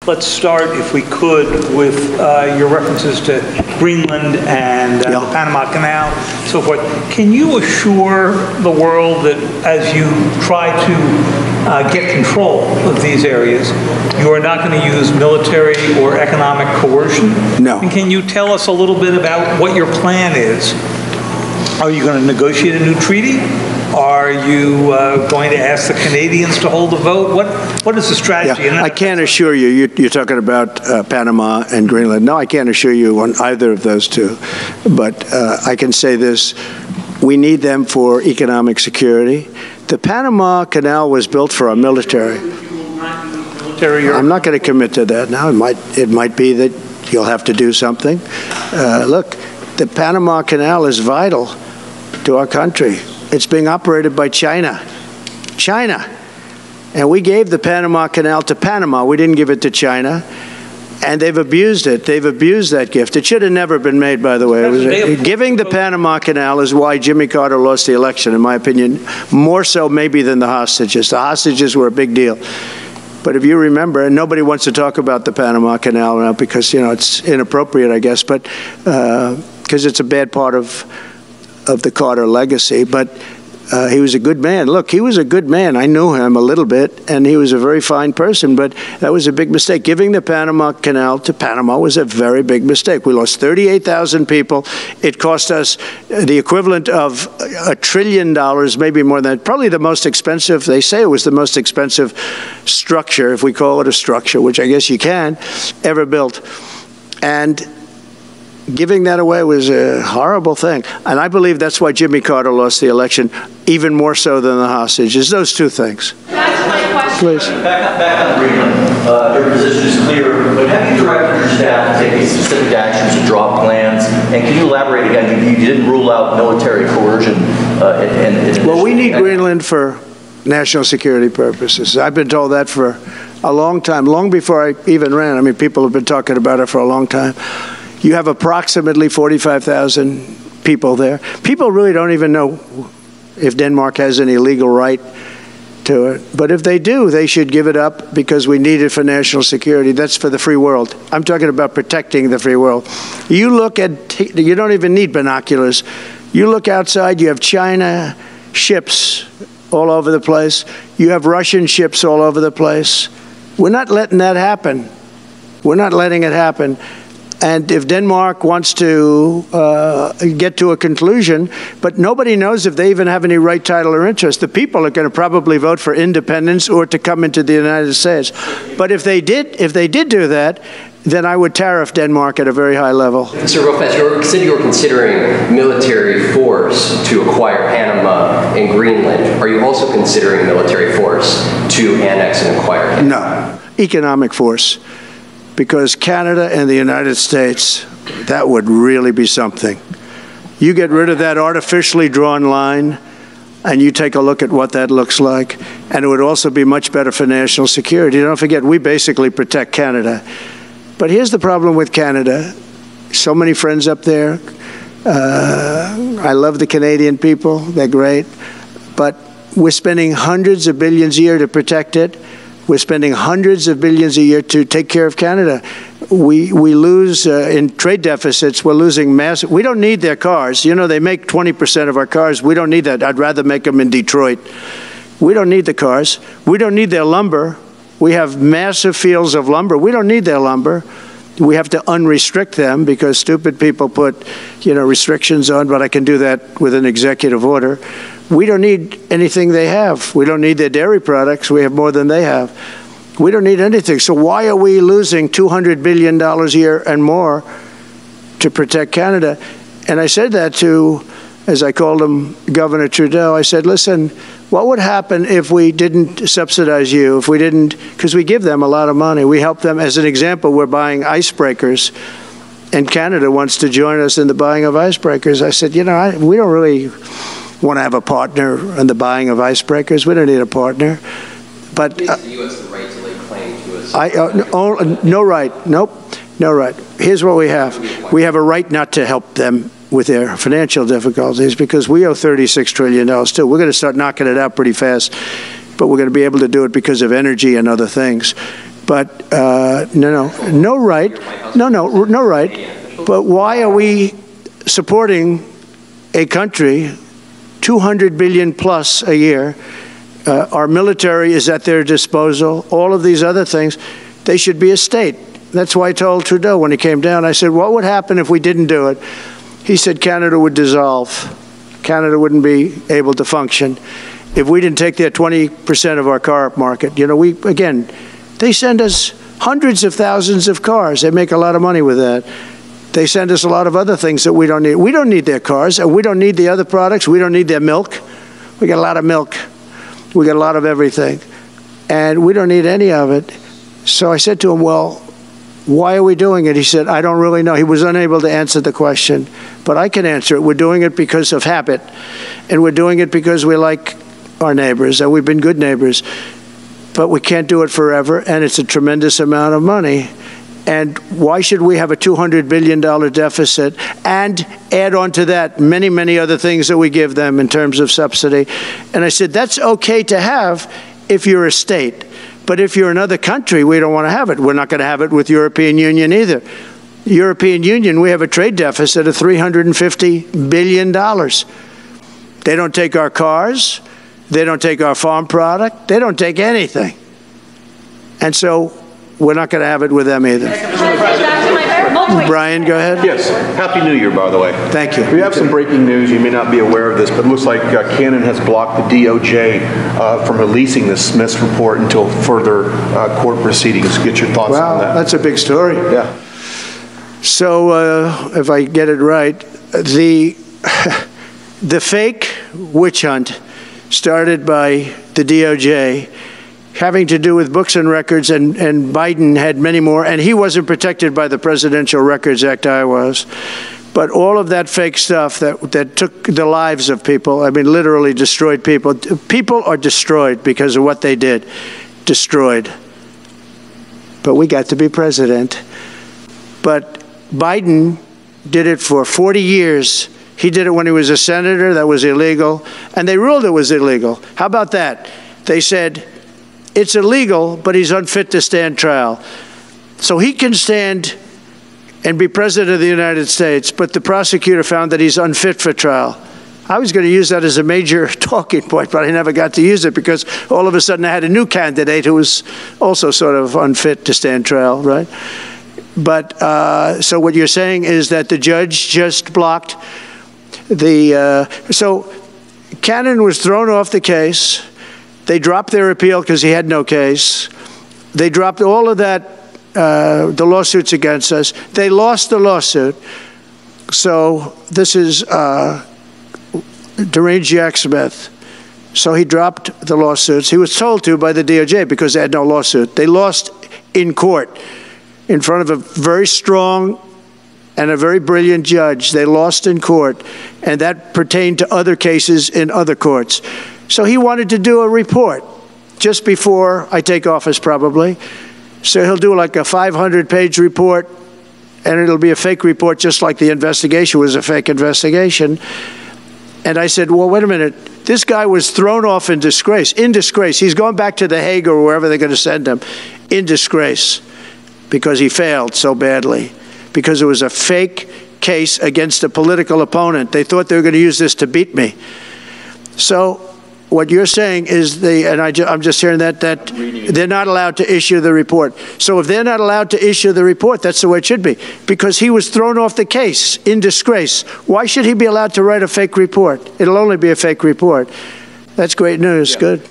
let's start, if we could, with your references to Greenland and the Panama Canal, so forth. Can you assure the world that as you try to get control of these areas, you are not going to use military or economic coercion? No. And can you tell us a little bit about what your plan is? Are you going to negotiate a new treaty? Are you going to ask the Canadians to hold a vote? What is the strategy? Yeah, I can't assure you. You're talking about Panama and Greenland. No, I can't assure you on either of those two. But I can say this. We need them for economic security. The Panama Canal was built for our military. I'm not going to commit to that now. It might be that you'll have to do something. Look, the Panama Canal is vital to our country. It's being operated by China. China. And we gave the Panama Canal to Panama. We didn't give it to China. And they've abused it. They've abused that gift. It should have never been made, by the way. Giving the Panama Canal is why Jimmy Carter lost the election, in my opinion, more so maybe than the hostages. The hostages were a big deal. But if you remember, and nobody wants to talk about the Panama Canal now because, you know, it's inappropriate, I guess, but because it's a bad part of the Carter legacy, but he was a good man. Look, he was a good man. I knew him a little bit, and he was a very fine person, but that was a big mistake. Giving the Panama Canal to Panama was a very big mistake. We lost 38,000 people. It cost us the equivalent of $1 trillion, maybe more than that. Probably the most expensive, they say it was the most expensive structure, if we call it a structure, which I guess you can, ever built. And giving that away was a horrible thing. And I believe that's why Jimmy Carter lost the election, even more so than the hostages. Those two things. That's my question. Please. Back on Greenland, your position is clear, but have you directed your staff to take specific actions to draw plans? And can you elaborate again? You didn't rule out military coercion. Well, we need Greenland for national security purposes. I've been told that for a long time, long before I even ran. I mean, people have been talking about it for a long time. You have approximately 45,000 people there. People really don't even know if Denmark has any legal right to it. But if they do, they should give it up because we need it for national security. That's for the free world. I'm talking about protecting the free world. You look at, you don't even need binoculars. You look outside, you have China ships all over the place. You have Russian ships all over the place. We're not letting that happen. We're not letting it happen. And if Denmark wants to get to a conclusion, but nobody knows if they even have any right, title, or interest. The people are going to probably vote for independence or to come into the United States. But if they did do that, then I would tariff Denmark at a very high level. Sir, real fast, you said you were considering military force to acquire Panama and Greenland. Are you also considering military force to annex and acquire Panama? No, economic force. Because Canada and the United States, that would really be something. You get rid of that artificially drawn line, and you take a look at what that looks like, and it would also be much better for national security. Don't forget, we basically protect Canada. But here's the problem with Canada. So many friends up there. I love the Canadian people. They're great. But we're spending hundreds of billions a year to protect it. We're spending hundreds of billions a year to take care of Canada. We lose in trade deficits. We're losing massive. We don't need their cars. You know, they make 20% of our cars. We don't need that. I'd rather make them in Detroit. We don't need the cars. We don't need their lumber. We have massive fields of lumber. We don't need their lumber. We have to unrestrict them because stupid people put, you know, restrictions on, but I can do that with an executive order. We don't need anything they have. We don't need their dairy products. We have more than they have. We don't need anything. So why are we losing $200 billion a year and more to protect Canada? And I said that to, as I called him, Governor Trudeau. I said, listen, what would happen if we didn't subsidize you, if we didn't, because we give them a lot of money. We help them. As an example, we're buying icebreakers, and Canada wants to join us in the buying of icebreakers. I said, you know, we don't really want to have a partner in the buying of icebreakers. We don't need a partner. But gives the U.S. the right to lay claim to us. No right. Nope. No right. Here's what we have. We have a right not to help them with their financial difficulties because we owe $36 trillion too. We're going to start knocking it out pretty fast, but we're going to be able to do it because of energy and other things. But no right. But why are we supporting a country, 200 billion plus a year? Our military is at their disposal. All of these other things, they should be a state. That's why I told Trudeau when he came down, I said, what would happen if we didn't do it? He said Canada would dissolve. Canada wouldn't be able to function if we didn't take their 20% of our car market. You know, they send us hundreds of thousands of cars. They make a lot of money with that. They send us a lot of other things that we don't need. We don't need their cars, and we don't need the other products. We don't need their milk. We got a lot of milk. We got a lot of everything, and we don't need any of it. So I said to him, well, why are we doing it? He said, I don't really know. He was unable to answer the question, but I can answer it. We're doing it because of habit, and we're doing it because we like our neighbors, and we've been good neighbors, but we can't do it forever, and it's a tremendous amount of money. And why should we have a $200 billion deficit and add on to that many, many other things that we give them in terms of subsidy? And I said, that's okay to have if you're a state. But if you're another country, we don't want to have it. We're not going to have it with European Union either. European Union, we have a trade deficit of $350 billion. They don't take our cars. They don't take our farm product. They don't take anything. And so we're not going to have it with them either. Brian, go ahead. Yes. Happy New Year, by the way. Thank you. We have some breaking news. You may not be aware of this, but it looks like Canon has blocked the DOJ from releasing the Smiths report until further court proceedings. Get your thoughts on that. Wow, that's a big story. Yeah. So, if I get it right, the fake witch hunt started by the DOJ having to do with books and records, and Biden had many more, and he wasn't protected by the Presidential Records Act, I was. But all of that fake stuff that took the lives of people, I mean, literally destroyed people. People are destroyed because of what they did. Destroyed. But we got to be president. But Biden did it for 40 years. He did it when he was a senator. That was illegal. And they ruled it was illegal. How about that? They said, it's illegal, but he's unfit to stand trial. So he can stand and be president of the United States, but the prosecutor found that he's unfit for trial. I was going to use that as a major talking point, but I never got to use it because all of a sudden I had a new candidate who was also sort of unfit to stand trial, right? But so what you're saying is that the judge just blocked the, so Cannon was thrown off the case. They dropped their appeal because he had no case. They dropped all of that, the lawsuits against us. They lost the lawsuit. So this is deranged Jack Smith. So he dropped the lawsuits. He was told to by the DOJ because they had no lawsuit. They lost in court in front of a very strong and a very brilliant judge. They lost in court, and that pertained to other cases in other courts. So he wanted to do a report just before I take office, probably. So he'll do like a 500-page report, and it'll be a fake report, just like the investigation was a fake investigation. And I said, well, wait a minute. This guy was thrown off in disgrace. In disgrace. He's going back to The Hague or wherever they're going to send him. In disgrace. Because he failed so badly. Because it was a fake case against a political opponent. They thought they were going to use this to beat me. So what you're saying is, I'm just hearing that they're not allowed to issue the report. So if they're not allowed to issue the report, that's the way it should be. Because he was thrown off the case in disgrace. Why should he be allowed to write a fake report? It'll only be a fake report. That's great news. Yeah. Good.